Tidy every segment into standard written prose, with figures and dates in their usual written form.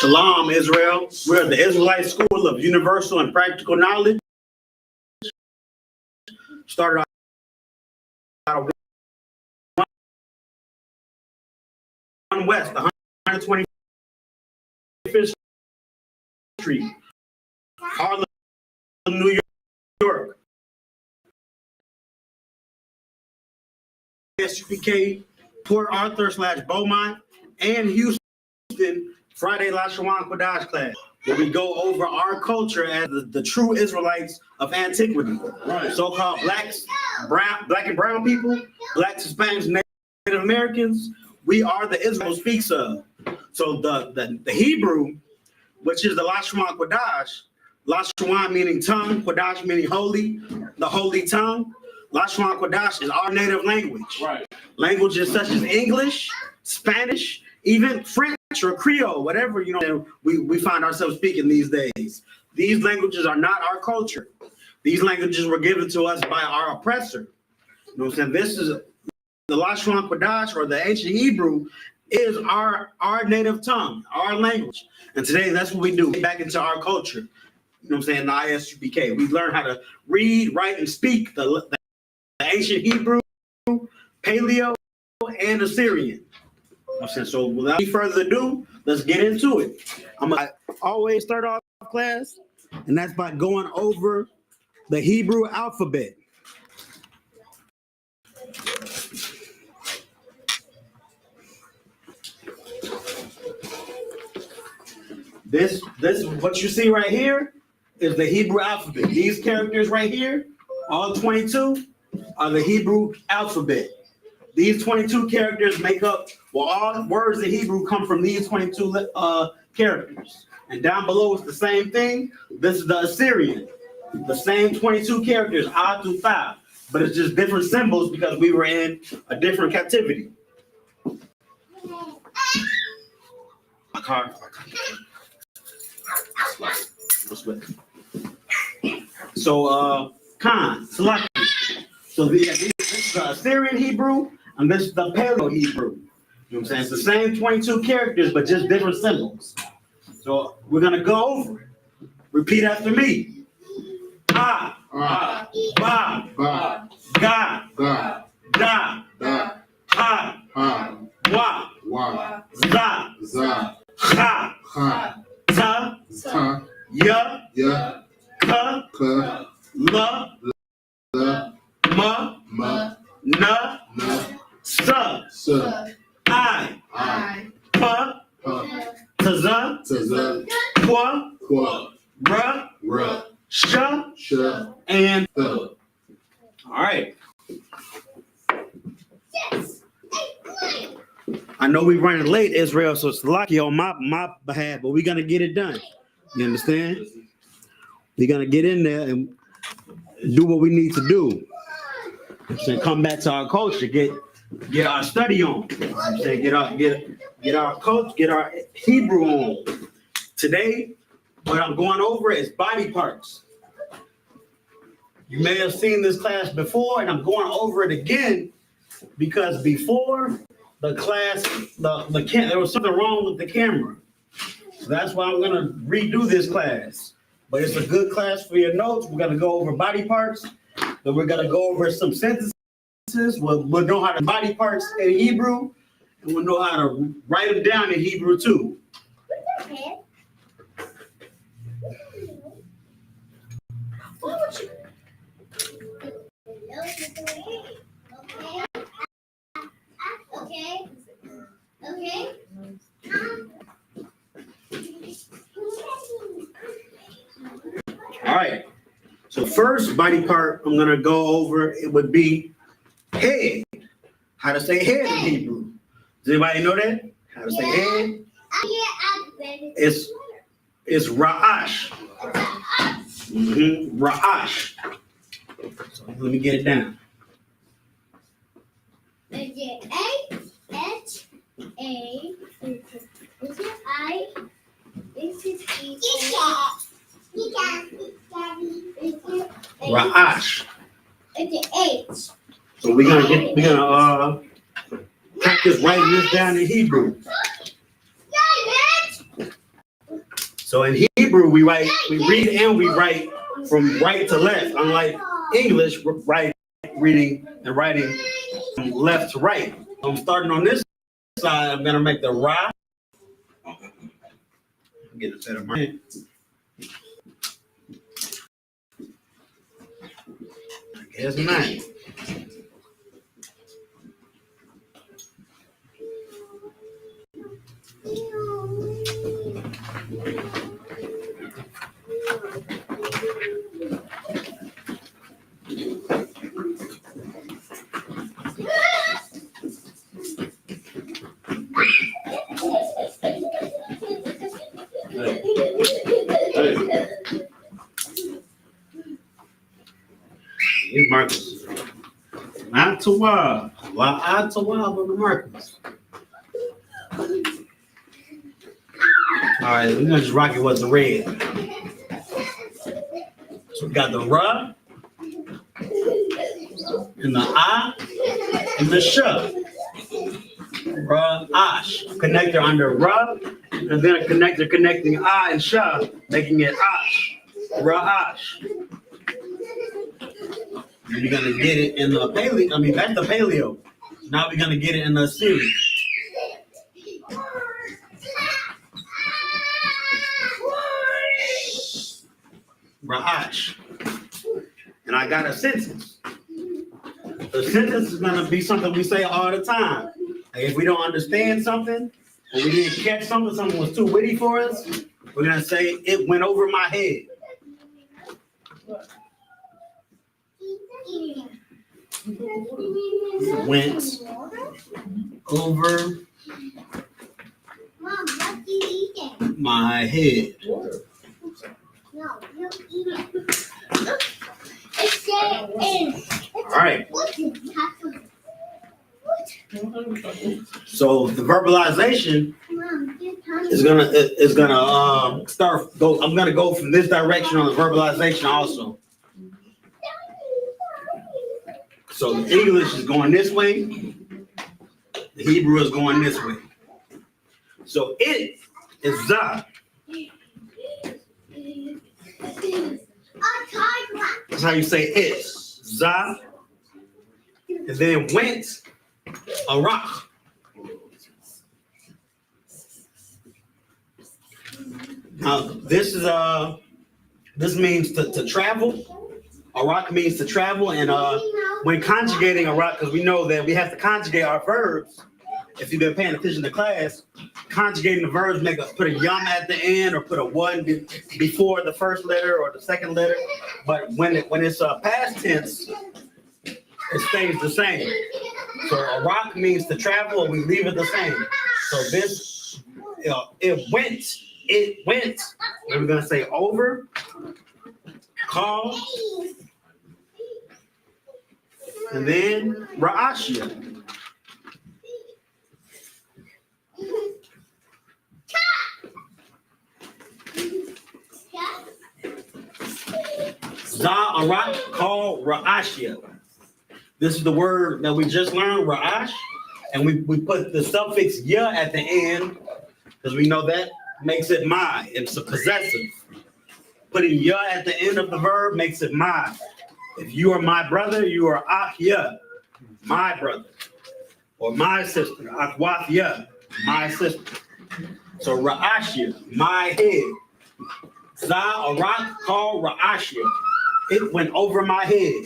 Shalom, Israel. We're the Israelite School of Universal and Practical Knowledge. Started out of 1 West, 125th Street, Harlem, New York. I.S.U.P.K, Port Arthur / Beaumont, and Houston, Friday Lashawan Qadash class, where we go over our culture as the true Israelites of antiquity. Right. So-called black and brown people, blacks, Hispanics, Native Americans. We are the Israel speaks of. So the Hebrew, which is the Lashawan Qadash, Lashawan meaning tongue, Qadash meaning holy, the holy tongue. Lashawan Qadash is our native language. Right. Languages such as English, Spanish, even French or Creole, whatever, we find ourselves speaking these days. These languages are not our culture. These languages were given to us by our oppressor. You know what I'm saying? This is the Lashawan Qadash, or the ancient Hebrew, is our native tongue, our language. And today that's what we do. Get back into our culture. You know what I'm saying? The I.S.U.P.K. We learn how to read, write, and speak the ancient Hebrew, Paleo, and Assyrian. So without any further ado, let's get into it. I always start off class, and that's by going over the Hebrew alphabet. This what you see right here is the Hebrew alphabet. These characters right here, all 22, are the Hebrew alphabet. These 22 characters make up, all words in Hebrew come from these 22 characters. And down below is the same thing. This is the Assyrian. The same 22 characters, A through 5, but it's just different symbols because we were in a different captivity. My car. So, Khan, Salaki. So this is the Assyrian Hebrew, and this is the Paleo Hebrew. You know what I'm saying? It's the same 22 characters, but just different symbols. So we're going to go over it. Repeat after me. Ba, ba, ga, da, ha, wa, za, ha, ta, ya, ka, la, ma, na, sa, I, pa, taza, kwa, ra, sha, and all right. I know we're running late, Israel, so it's lucky on my behalf, but we're gonna get it done. You understand? We're gonna get in there and do what we need to do. So come back to our culture, get our study on. Say get our culture, get our Hebrew on. Today, what I'm going over is body parts. You may have seen this class before, and I'm going over it again because before the class, there was something wrong with the camera. So that's why I'm gonna redo this class. But it's a good class for your notes. We're gonna go over body parts, then we're gonna go over some sentences. We'll know how to body parts in Hebrew, and we'll know how to write them down in Hebrew too. Okay. All right. So first body part I'm gonna go over, it would be head. How to say head in Hebrew. Does anybody know that? How to say head? It's ra'ash. Ra'ash. So let me get it down. Ra'ash. So we're gonna practice writing this down in Hebrew. So in Hebrew, we read and we write from right to left. Unlike English, we're reading and writing from left to right. I'm starting on this side. I'm gonna make the ra. Get a better mind. I guess not. These markers. Not too wild. Well, I too wild on the markers. All right, we're gonna just rock it with the red. So we got the ra and the I and the sh. Ra ash. Connector under ra, and then a connector connecting I and sh, making it ash. Ra ash. And you're gonna get it in the paleo. I mean, that's the paleo. Now we're gonna get it in the series. Ra'ash. And I got a sentence. The sentence is gonna be something we say all the time. Like if we don't understand something, or we didn't catch something was too witty for us, we're gonna say it went over my head. Went over my head. All right. So the verbalization is gonna start. I'm gonna go from this direction on the verbalization also. So the English is going this way. The Hebrew is going this way. So it is za. That's how you say it. Za. And then went a rock. Now this means to travel. A rock means to travel, and when conjugating a rock, because we know that we have to conjugate our verbs. If you've been paying attention to class, conjugating the verbs put a yum at the end or put a one before the first letter or the second letter. But when it's past tense, it stays the same. So a rock means to travel, and we leave it the same. So this, it went. And we're gonna say over, call, and then Ra'ashia. Za'arat called Ra'ashia. This is the word that we just learned, Ra'ash, and we put the suffix ya at the end because we know that makes it my. It's a possessive. Putting ya at the end of the verb makes it my. If you are my brother, you are Akhya, my brother, or my sister. Akhwathya, my sister. So Ra'ashia, my head. Za'arat called Ra'ashia. It went over my head.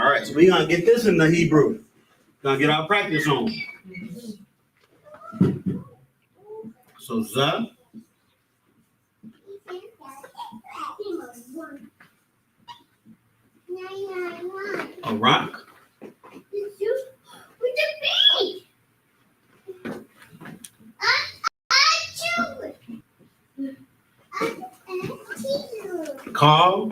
All right, so we're gonna get this in the Hebrew. Gonna get our practice on. So za. A rock. Call.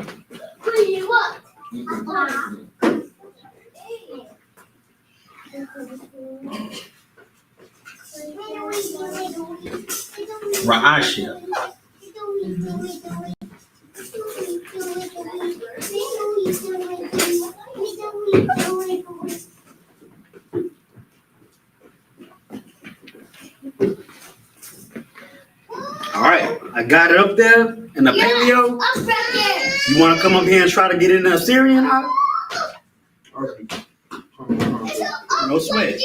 Ra'ashia. right, I got it up there in the paleo. Up right there. You want to come up here and try to get in the Assyrian? No sweat.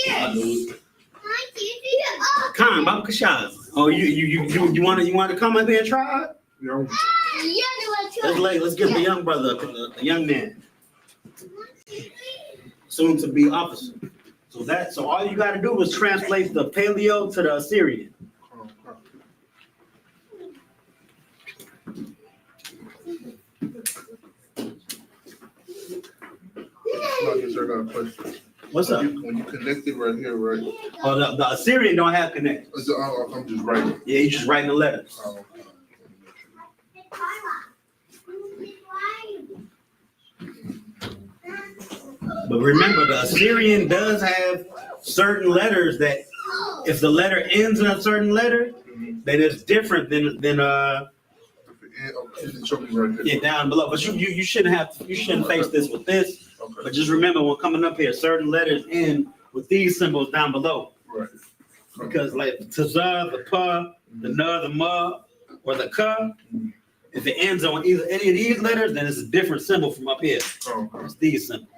Come, Baba Kashaz. Oh, you want to come up here and try it? Let's get the young brother, the young man, soon to be officer. So all you got to do is translate the paleo to the Assyrian. I got a question. What's up? When you connect it right here, right? Oh, the Assyrian don't have connect. I'm just writing. Yeah, you just writing the letters. But remember, the Assyrian does have certain letters that, if the letter ends in a certain letter, then it's different than yeah, down below. But you shouldn't face this with this. Okay. But just remember, when coming up here, certain letters end with these symbols down below. Right. Because like Tazah, the Pa, the Na, the Ma, or the Ka, if it ends on either any of these letters, then it's a different symbol from up here. Okay. It's these symbols.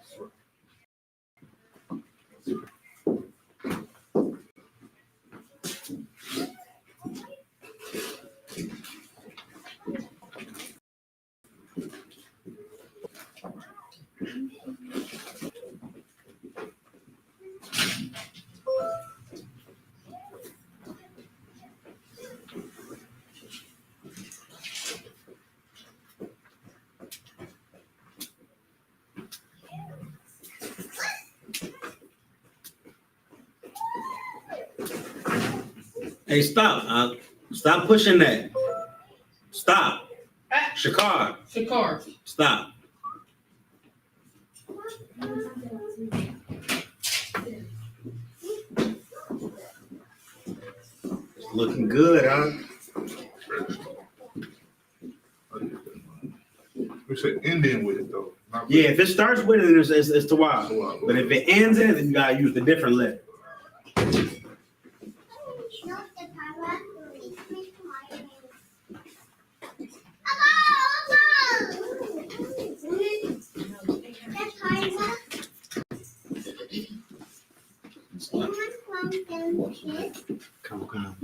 Hey, stop. Stop pushing that. Stop. Shakar. Stop. Looking good, huh? We said ending with it though. Yeah, if it starts with it, it's the wild. But if it ends in it, then you gotta use the different letter. Come.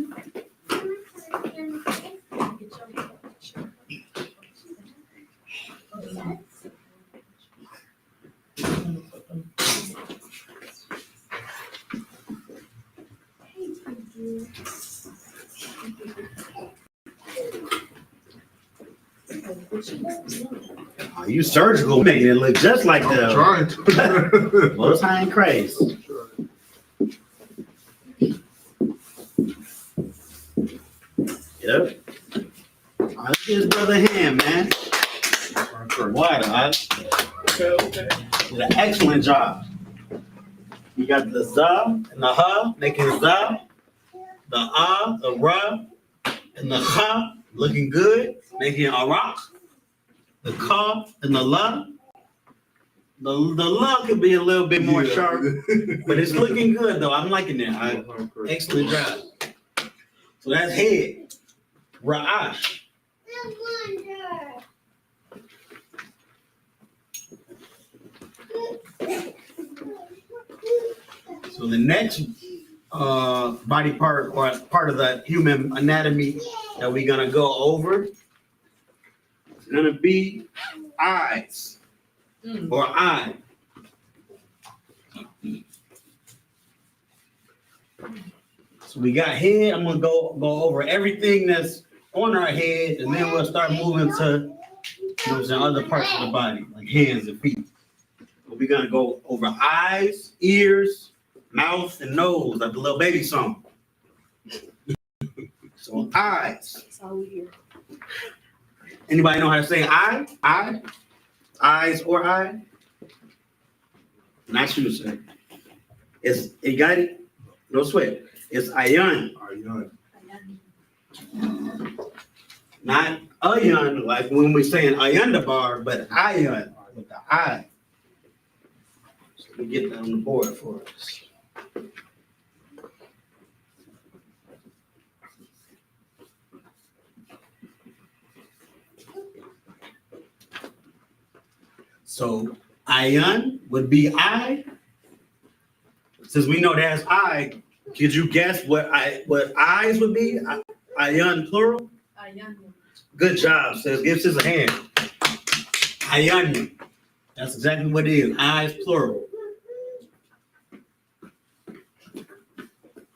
Oh, you surgical, making it look just like I'm trying to. Well, it's high and crazy. Yep. Let's get his brother a hand, man. What? Okay. Did an excellent job. You got the za and the ha, making za, the the ra, and the ha, looking good, making a rock. The ka and the la. The la could be a little bit more sharp, but it's looking good though. I'm liking it. Excellent job. So that's head. Ra'ash. So the next body part or part of the human anatomy that we're gonna go over is gonna be eyes or eye. So we got head. I'm gonna go over everything that's on our head, and then we'll start moving to other parts of the body, like hands and feet. But we're gonna go over eyes, ears, mouth, and nose, like the little baby song. So eyes. Anybody know how to say eye? Eye? Eyes or eye? Not you, sir. You got it? No sweat. It's ayan. Not ayan, like when we're saying ayan bar, but ayan with the eye. So we get that on the board for us. So ayan would be I. Since we know that's I, could you guess what eyes would be? Ayan plural? Good job, sis. Give sis a hand. Ayan. That's exactly what it is. Eyes plural.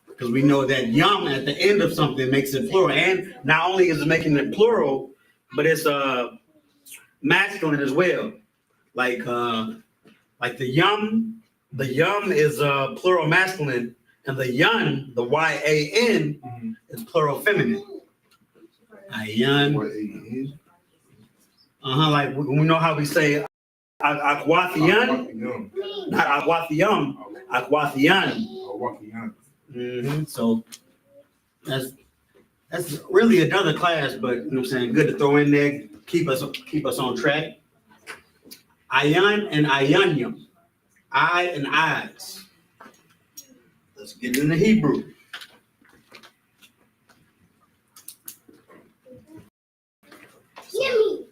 Because we know that yum at the end of something makes it plural. And not only is it making it plural, but it's masculine as well. Like the yum is plural masculine, and the yun, the Y-A-N, is plural feminine. Ayan. Like we know how we say akwathiyan, not akwathium, akwathiyan. So that's really another class, but you know what I'm saying, good to throw in there, keep us on track. Ayan and ayanyum, I and eyes. Let's get into Hebrew.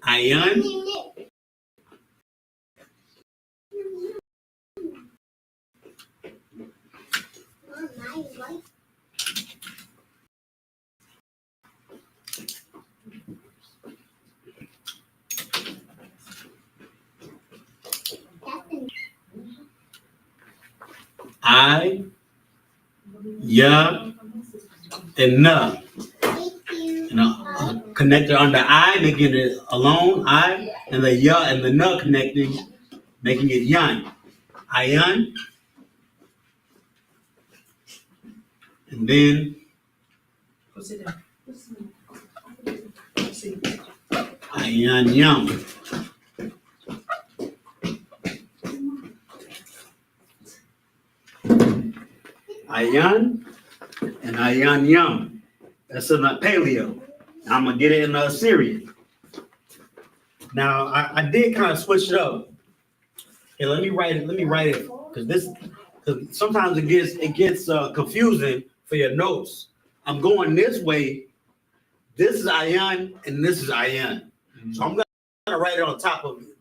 Ayan. I, ya, and na. Connected on the I, making it alone, I, and the ya and the na connecting, making it yan. Ayan. And then ayan yum. Ayan and ayan yum. That's in the Paleo. I'm gonna get it in the Assyrian. Now I did kind of switch it up. Hey, let me write it because sometimes it gets confusing for your notes. I'm going this way. This is ayan and this is ayan. So I'm gonna write it on top of it,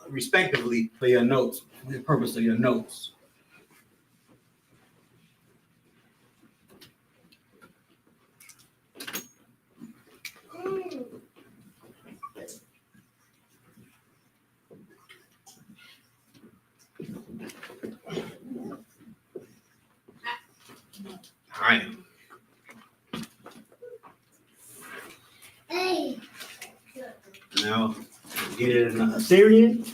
respectively, for your notes, for the purpose of your notes. All right. Now, get it in Assyrian.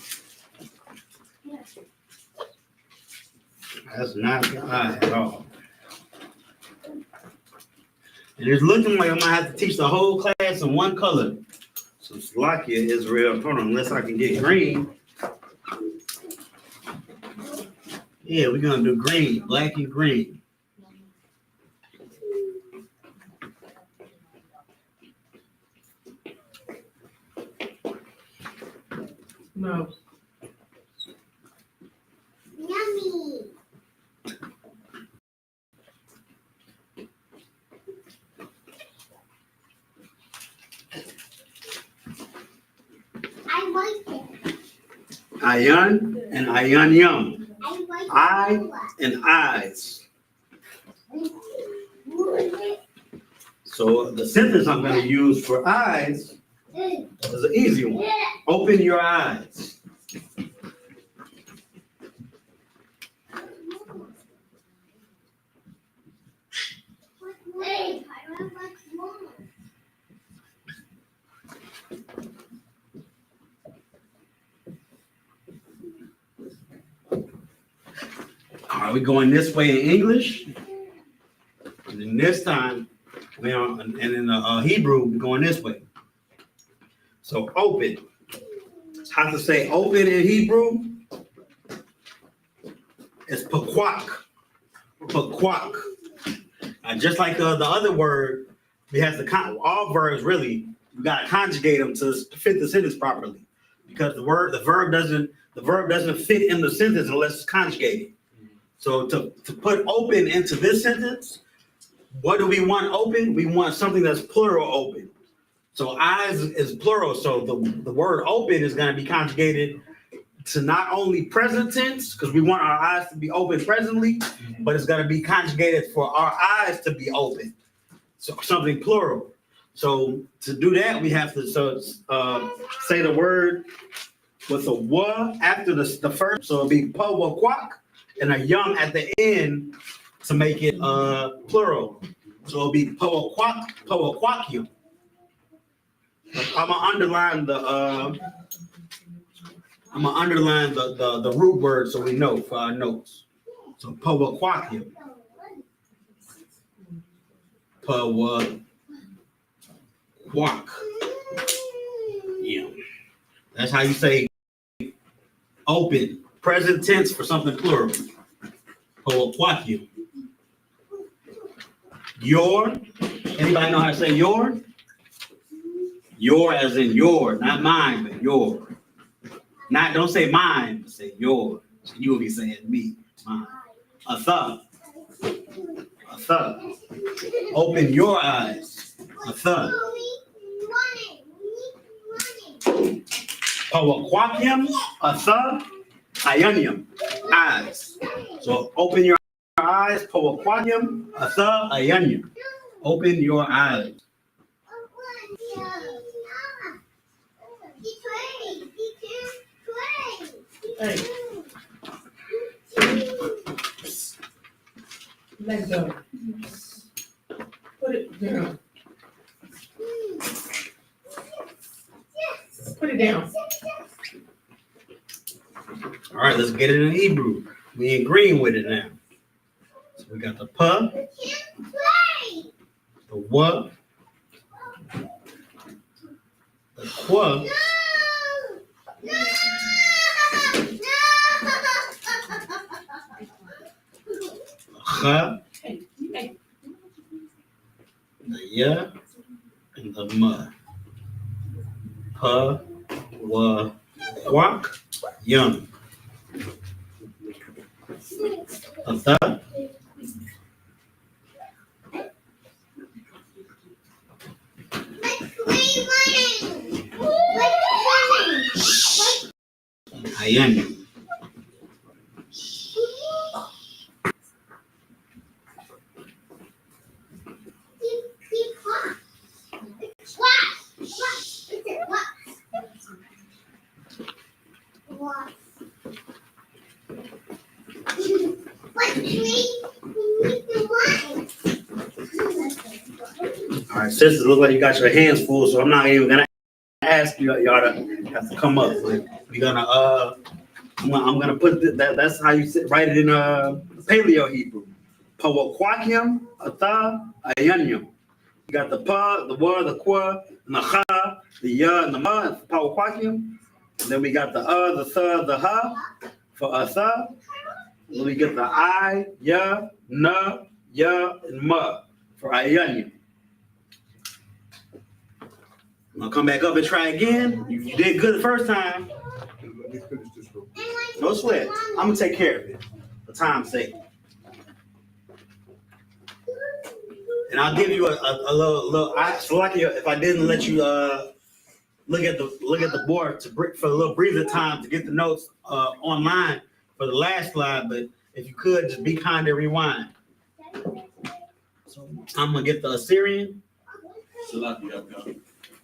That's not the eye at all. And it's looking like I'm gonna have to teach the whole class in one color. So Slovakia, Israel. Hold on, unless I can get green. Yeah, we're gonna do green, black and green. No. Yummy. I like it. Ayan and ayan yum. I like I and eyes. So the sentence I'm going to use for eyes is an easy one. Open your eyes. Are we going this way in English? And then this time, and in the Hebrew, we're going this way. So open. How to say open in Hebrew? It's pakwak. Pakwak. Just like the other word, we have to all verbs really. We got to conjugate them to fit the sentence properly, because the verb doesn't fit in the sentence unless it's conjugated. So to put open into this sentence, what do we want open? We want something that's plural open. So eyes is plural, so the word open is going to be conjugated to not only present tense, because we want our eyes to be open presently, but it's going to be conjugated for our eyes to be open. So something plural. So to do that, we have to say the word with a wa after the first. So it'll be pa wa quack and a yum at the end to make it plural. So it'll be pa wa quack yum. I'm gonna underline the root word so we know for our notes. So pa wa quack yum. Pa wa quack yum. That's how you say open, present tense for something plural. Your. Anybody know how to say your? Your as in your, not mine, but your. Not, don't say mine, but say your. You will be saying me, mine. A thug. A thug. Open your eyes. A thug. Pawaquakium, a thug, ayanium, eyes. So open your eyes, pawaquakium, a thug, ayanium. Open your eyes. Hey. Let go. Put it down. Put it down. All right, let's get it in Hebrew. We agreeing with it now. So we got the pa, the wa, the qua, the cha, the ya, and the ma. Pa, wa, quack, yum. A thug. Ayanium. All right, sisters, look like you got your hands full, so I'm not even gonna ask you y'all to have to come up. But we're gonna I'm gonna put that's how you write it in Paleo Hebrew. Pawakwakim, atha, ayanyum. You got the pa, the wa, the qua, and the cha, the ya, and the ma, pawakwakim. Then we got the the tha, the ha for atha. Then we get the I, ya, na, ya, and ma for ayanyum. I'll come back up and try again. You did good the first time. Let me finish this real quick. No sweat. I'm gonna take care of it for time's sake. And I'll give you a little. So like if I didn't let you look at the board for a little breather time to get the notes online for the last slide. But if you could just be kind and rewind. So I'm gonna get the Assyrian.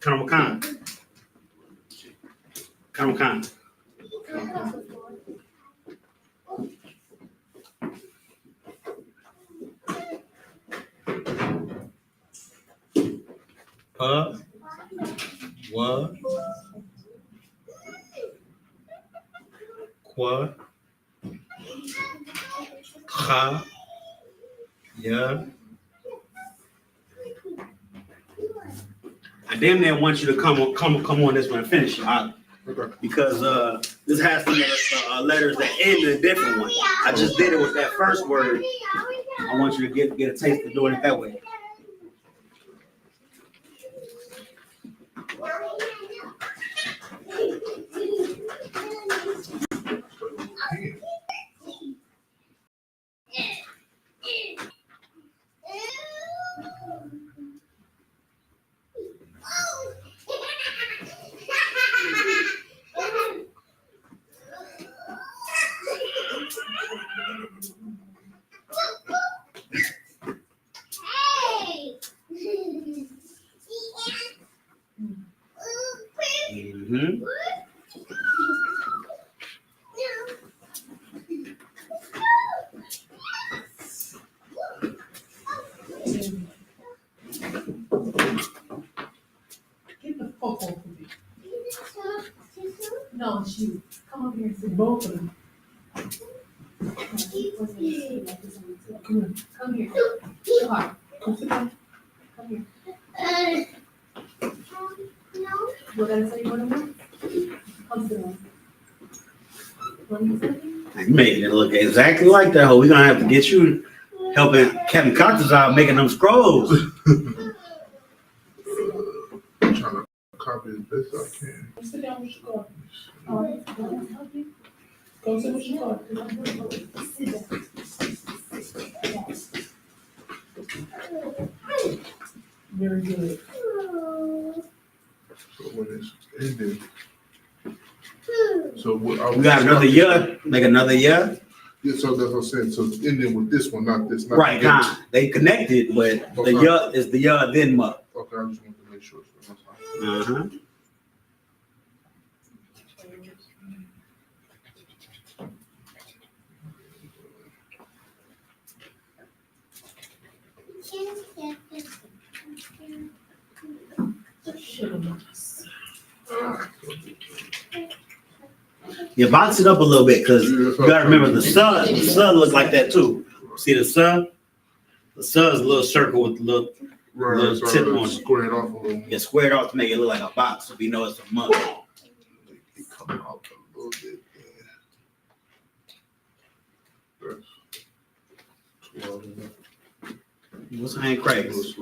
Kanamakan. Kanamakan. Pa, wa, qua, cha, ya. I damn near want you to come on this one and finish it out. Because this has some letters that end in a different one. I just did it with that first word. I want you to get a taste of doing it that way. Mm-hmm. Get the fuck off of me. No, it's you. Come over here and sit. Both of them. Come here. Come here. Come sit down. Come here. What did I say you want to do? Come sit down. You making it look exactly like that. We're gonna have to get you helping Captain Cottons out making them scrolls. I'm trying to copy as best I can. Sit down with your car. All right. Go sit with your car. Sit down. Very good. So when it's ended, so what are We got another year. Make another year. Yeah, so that's what I'm saying. So it's ending with this one, not this. Not Right, this. nah. They connected, but the year is the year then month. Okay, I just wanted to make sure. So that's fine. Uh-huh. You box it up a little bit because you gotta remember the sun. The sun looks like that too. See the sun? The sun's a little circle with a little Right, so tip I on it. square it off a little. get squared off to make it look like a box, so we know it's a month. It come out a little bit. That's 12. What's hand crazy?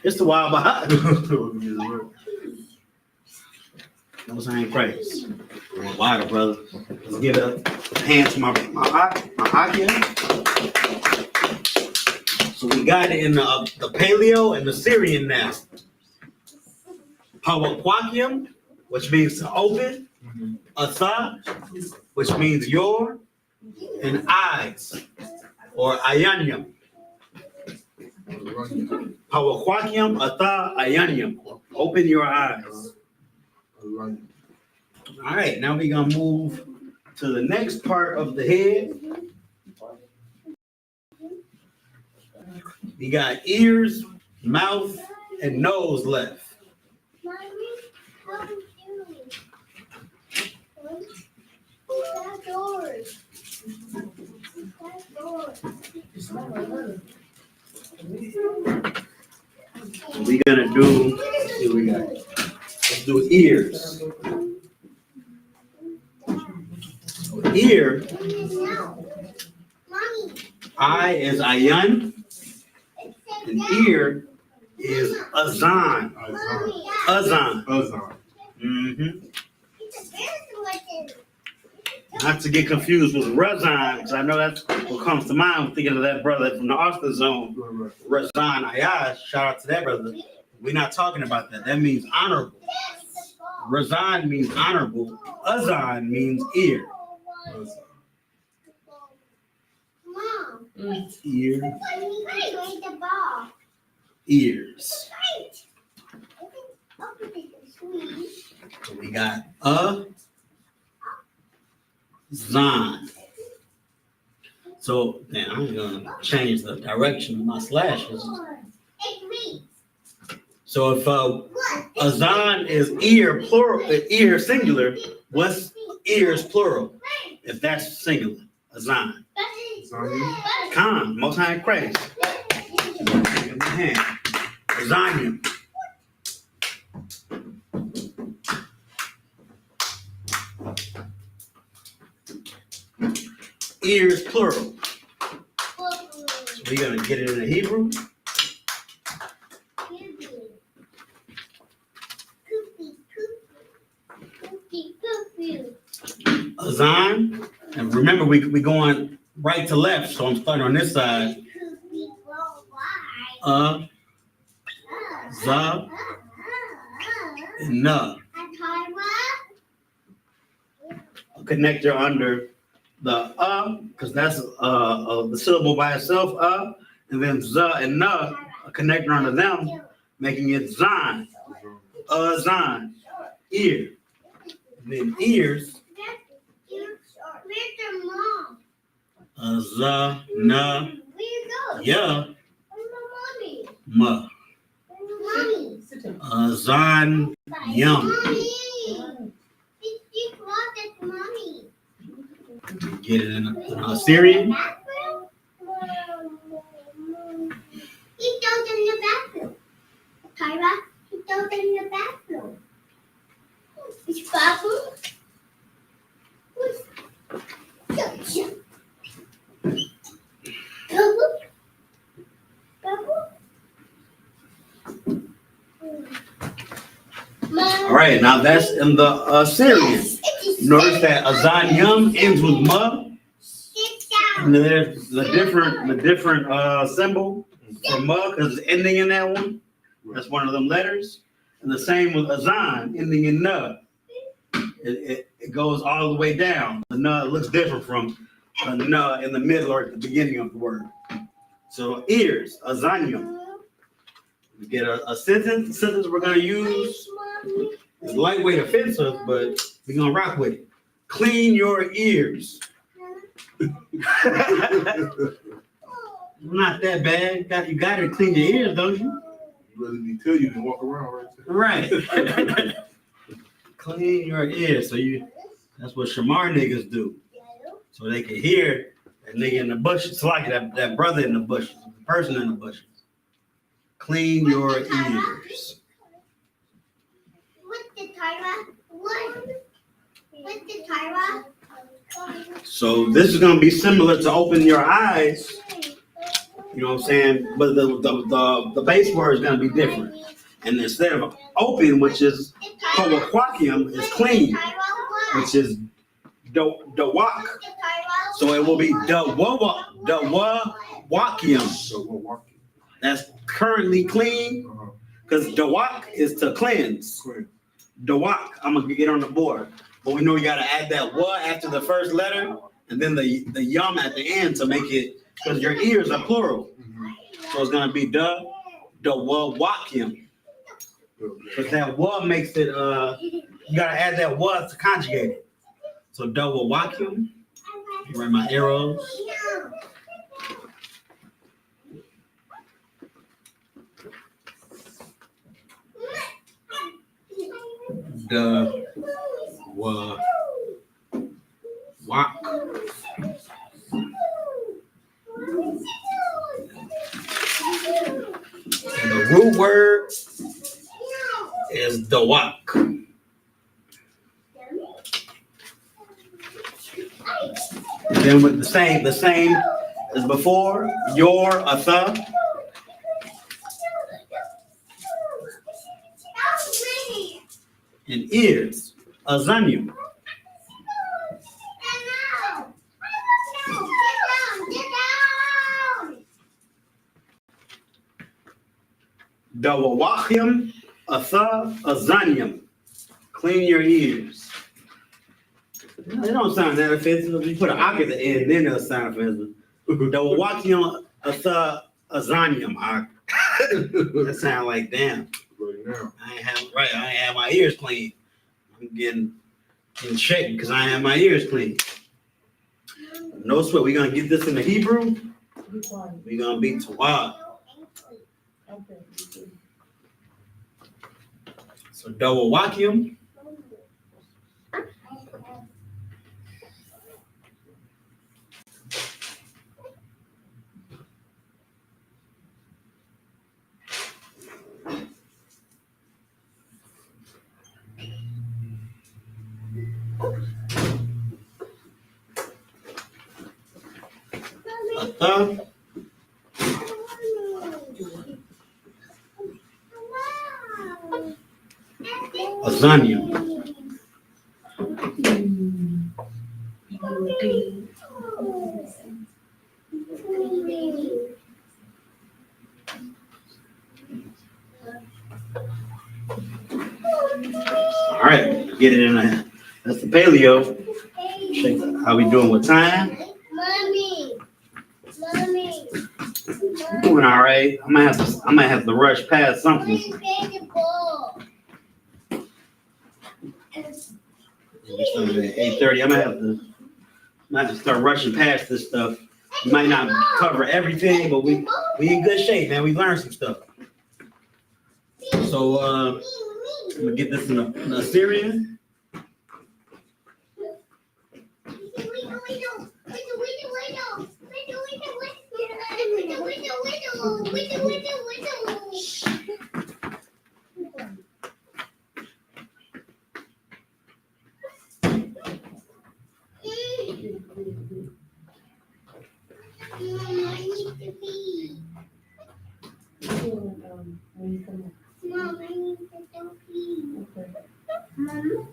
It's the wild behind. What's hand crazy? Wider, brother. Let's give it a hand to my Akia. So we got it in the Paleo and the Syrian now. Pawakwakium, which means to open. Asa, which means your, and eyes, or ayanyam. Pawakwakium, ata, ayanyam. Open your eyes. All right, now we're gonna move to the next part of the head. We got ears, mouth, and nose left. We're gonna do, let's see what we got. Let's do ears. So ear, I is ayan, and ear is azan. Azan. Mm-hmm. Not to get confused with Razan, because I know that's what comes to mind when thinking of that brother from the Austin zone. Razan Ayash, shout out to that brother. We're not talking about that. That means honorable. Razan means honorable. Azan means ear. Ear. Ears. So we got Zan. So now I'm gonna change the direction of my slashes. So if Azan is ear plural, ear singular, what's ears plural? If that's singular, Azan. Khan, most high praise. Give my hand. Azanium. Ears plural. So we're gonna get it in the Hebrew. Azan, and remember we going right to left, so I'm starting on this side. Za, and Na. A connector under the because that's the syllable by itself, and then za and na a connector under them, making it Zon. Zon. Ear. And then ears. Where's your mom? Na, Where you go? ya, Mommy. ma. Mommy. Sit down. Zon, yum. Mommy. You brought it, mommy. Get it in Assyrian. He goes in the bathroom. Tyra, he goes in the bathroom. Which bathroom? All right, now that's in the Assyrian. Notice that Azan Yum ends with ma. And then there's the different symbol for ma because it's ending in that one. That's one of them letters. And the same with Azan ending in na. It goes all the way down. The na looks different from a na in the middle or at the beginning of the word. So ears, Azanium. We get a sentence. The sentence we're gonna use is lightweight offensive, but we're gonna rock with it. Clean your ears. Not that bad. You got to clean your ears, don't you? Rather me tell you than walk around right there. Right. Clean your ears. So that's what Shamar niggas do. So they can hear that nigga in the bushes. It's like that brother in the bushes, the person in the bushes. Clean your ears. What's the Tyra? What's the Tyra? So this is gonna be similar to open your eyes. You know what I'm saying? But the base word is gonna be different. And instead of open, which is Kowakwakium, is clean, which is Dawak. So it will be Dawakium. So we'll walk you. That's currently clean, because Dawak is to cleanse. Clean. Dawak, I'm gonna get on the board. But we know you gotta add that wa after the first letter, and then the yum at the end to make it, because your ears are plural. So it's gonna be Dawakium. Because that wa makes it, you gotta add that wa to conjugate it. So Dawakium. Write my arrows. Wak. And the root word is dawak. And then with the same as before, your, atha. And ears, azanium. Dawawachium, atha, azanium. Clean your ears. It don't sound that offensive. If you put an ak at the end, then it'll sound offensive. Dawawachium, atha, azanium. That sound like damn. Right now. I ain't have my ears clean. I'm getting shaken because I ain't have my ears clean. No sweat. We're gonna get this in the Hebrew. Be quiet. We're gonna be Tawad. Okay. So Dawawakium. Atha. Azanium. All right, get it in there. That's the paleo. Check how we doing with time. Mommy. I'm doing all right. I might have to rush past something. We started at 8:30. I might have to start rushing past this stuff. We might not cover everything, but we in good shape, man. We learned some stuff. So I'm gonna get this in a Syrian. When you come Mom, I need to go pee. Okay. Mom.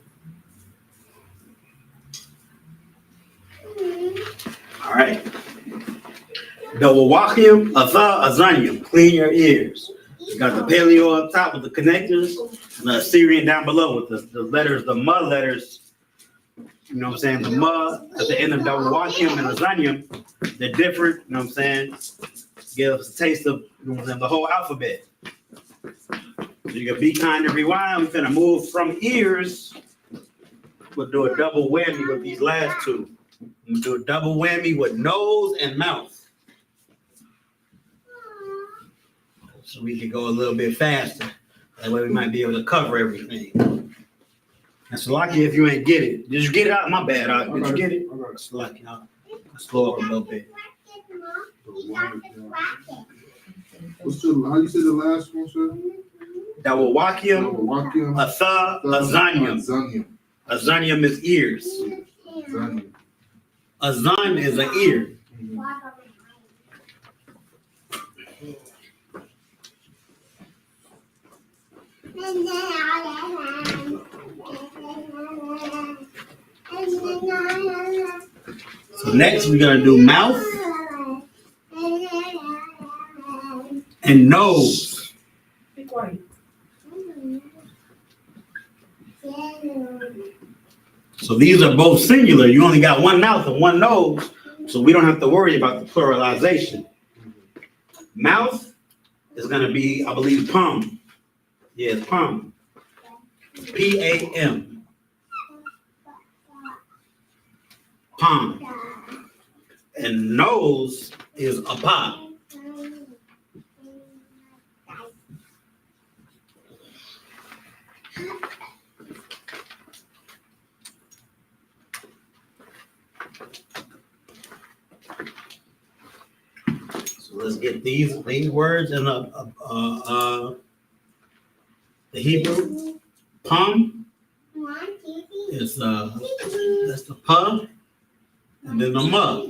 All right. Double Wakim, Azanium. Clean your ears. You got the paleo up top with the connectors, and the Syrian down below with the letters, the mud letters. You know what I'm saying? The mud at the end of double Wakim and Azanium, they're different. You know what I'm saying? Give us a taste of, you know what I'm saying, the whole alphabet. So you can be kind and rewind. We're gonna move from ears. We'll do a double whammy with these last two. We'll do a double whammy with nose and mouth. So we can go a little bit faster. That way we might be able to cover everything. And so lucky if you ain't get it. Did you get it out? My bad. Did you get it? It's lucky. I'll slow up a little bit. How you say the last one, sir? Double Wakim, Wakim. Azanium. Azanium is ears. Azan is an ear. So next we're gonna do mouth and nose. Be quiet. So these are both singular. You only got one mouth and one nose, so we don't have to worry about the pluralization. Mouth is gonna be, I believe, palm. Yeah, it's palm. P-A-M. Palm. And nose is a pop. So let's get these words in the Hebrew. Palm is that's the pa, and then the ma.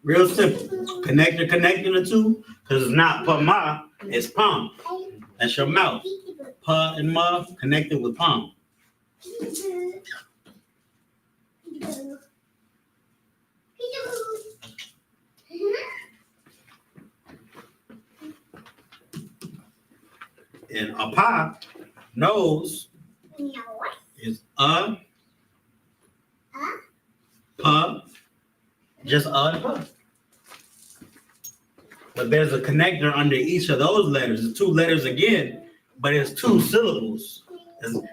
Real simple. Connecting the two, because it's not pa-ma, it's palm. That's your mouth. Pa and ma connected with palm. And a pa, nose, is pa, just and pa. But there's a connector under each of those letters. It's two letters again, but it's two syllables.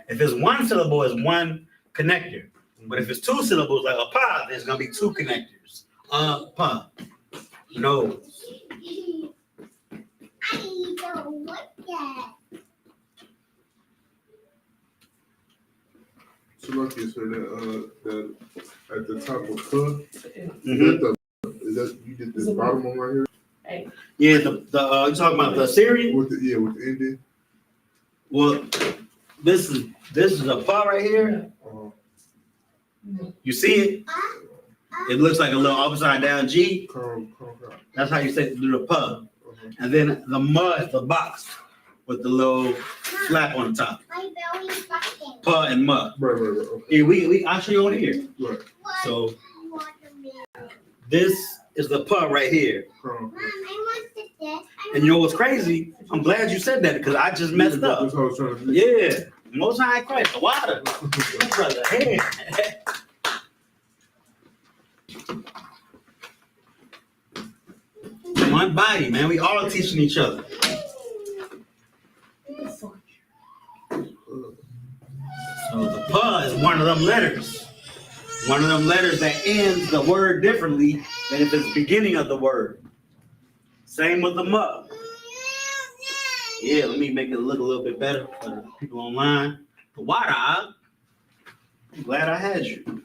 If it's one syllable, it's one connector. But if it's two syllables, like a pa, there's gonna be two connectors. Pa, nose. I don't like that. So lucky, sir, that at the top of hood, Mm-hmm. is that you did this bottom one right here? Yeah, the you talking about the Syrian? With the ending? Well, this is a pa right here. You see it? It looks like a little upside down G. That's how you say do the pa. And then the ma is the box with the little flap on the top. My belly is fucking. Pa and ma. Right. Okay. Here, we I'll show you on here. Right. So this is the pa right here. Mom, I want to sit. And you know what's crazy? I'm glad you said that because I just messed up. That's what I was trying to do. Yeah. Most High Christ, the water. Brother, hey. One body, man. We all teaching each other. So the pa is one of them letters. One of them letters that ends the word differently than if it's the beginning of the word. Same with the ma. Yeah, let me make it look a little bit better for the people online. The water, I'm glad I had you.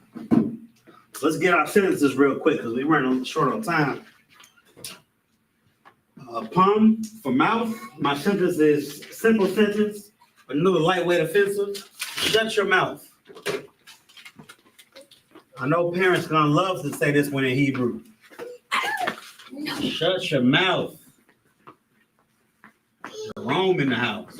Let's get our sentences real quick because we're running short on time. Pum for mouth. My sentence is simple sentence. Another lightweight offensive. Shut your mouth. I know parents gonna love to say this one in Hebrew. Shut your mouth. Jerome in the house.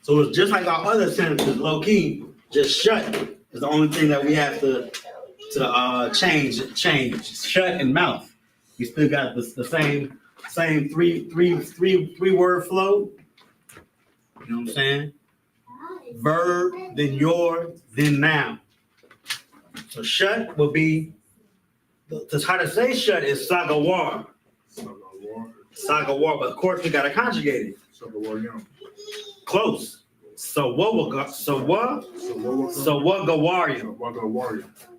So it's just like our other sentences, low key. Just shut is the only thing that we have to change. Shut and mouth. We still got the same three word flow. You know what I'm saying? Verb, then your, then now. So shut will be, how to say shut is sagawar. Sagawar, but of course we gotta conjugate it. Close. So what gawaria.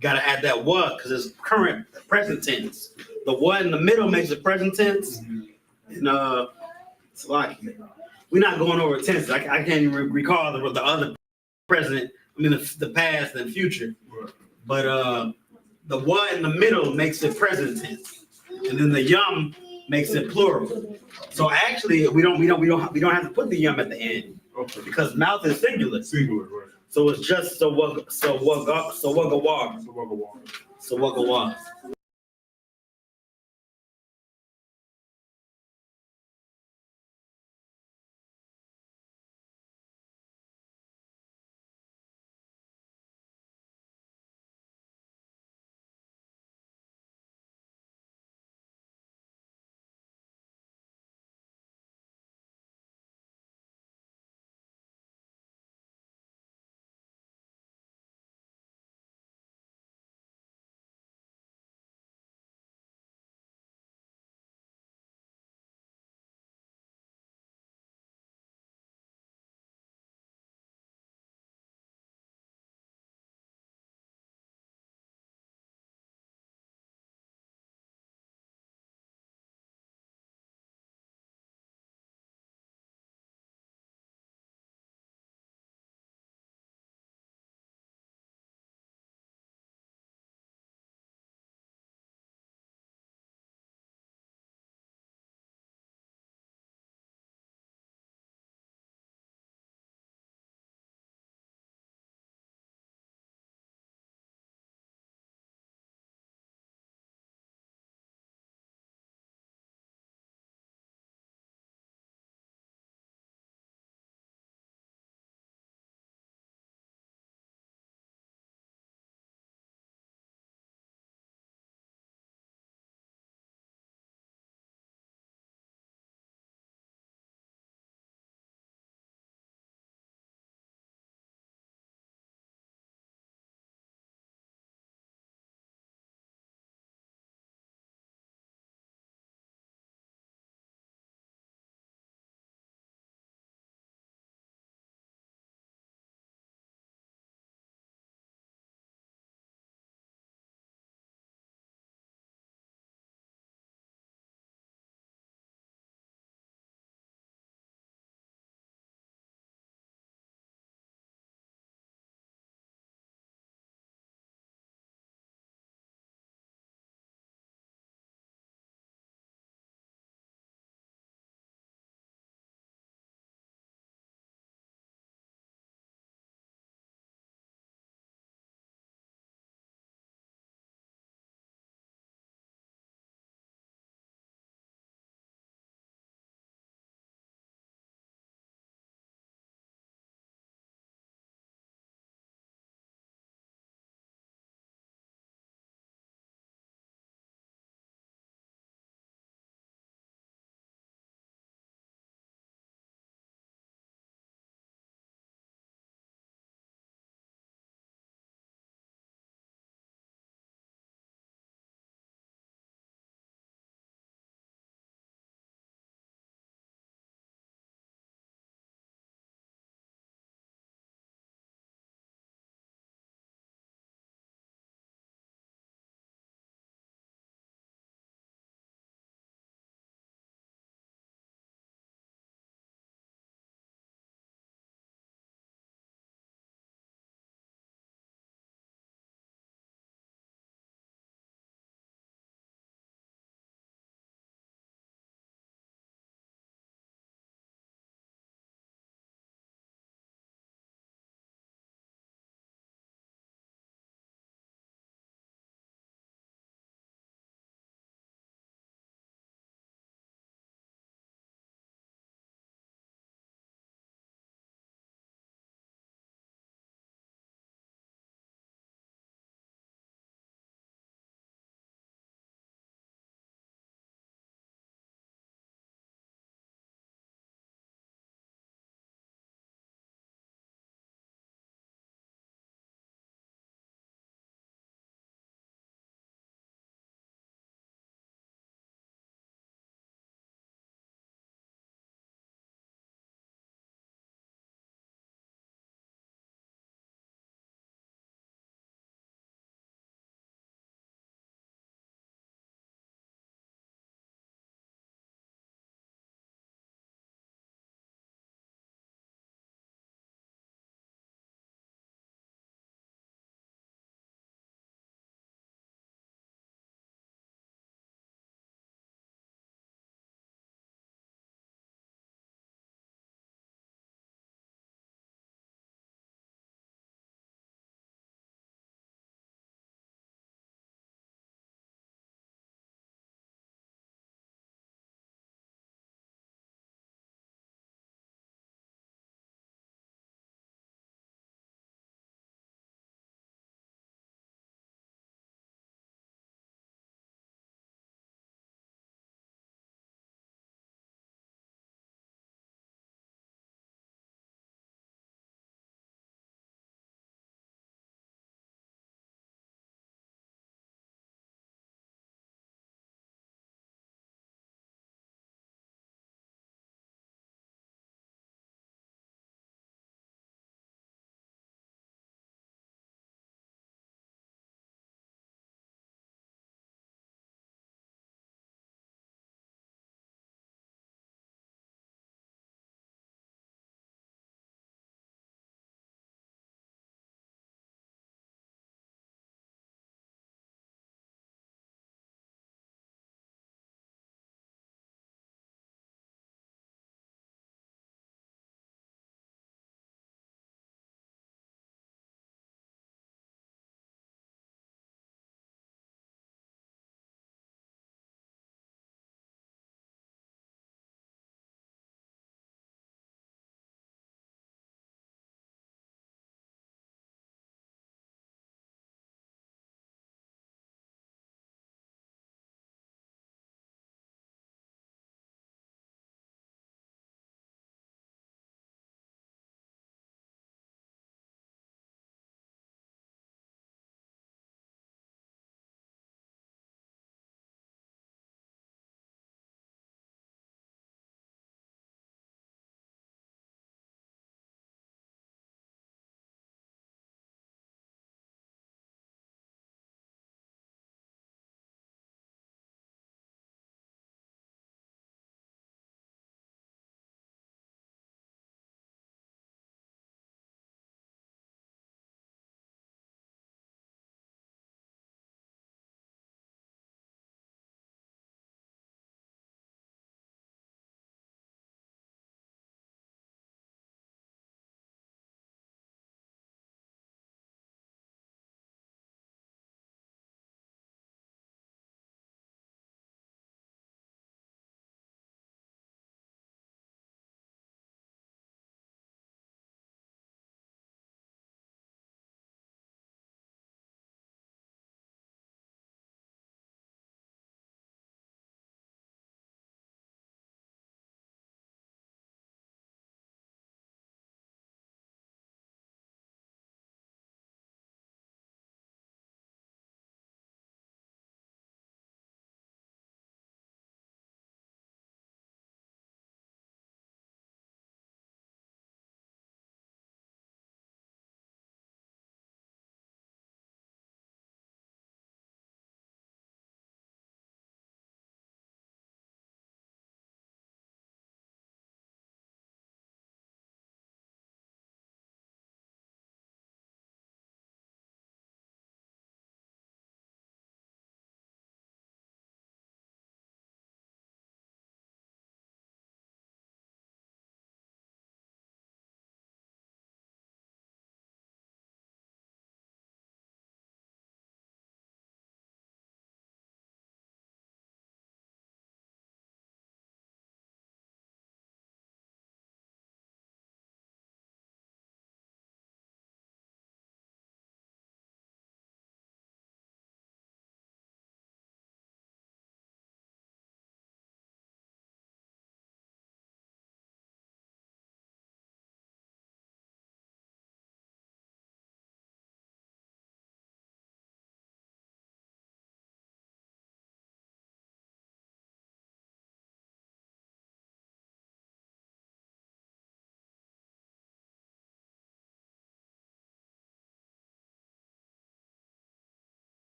Gotta add that what because it's current present tense. The what in the middle makes it present tense. And it's like we're not going over tenses. I can't even recall the other present. I mean the past and future. But the what in the middle makes it present tense, and then the yum makes it plural. So actually, we don't have to put the yum at the end because mouth is singular. Singular, right. So it's just so what gawar.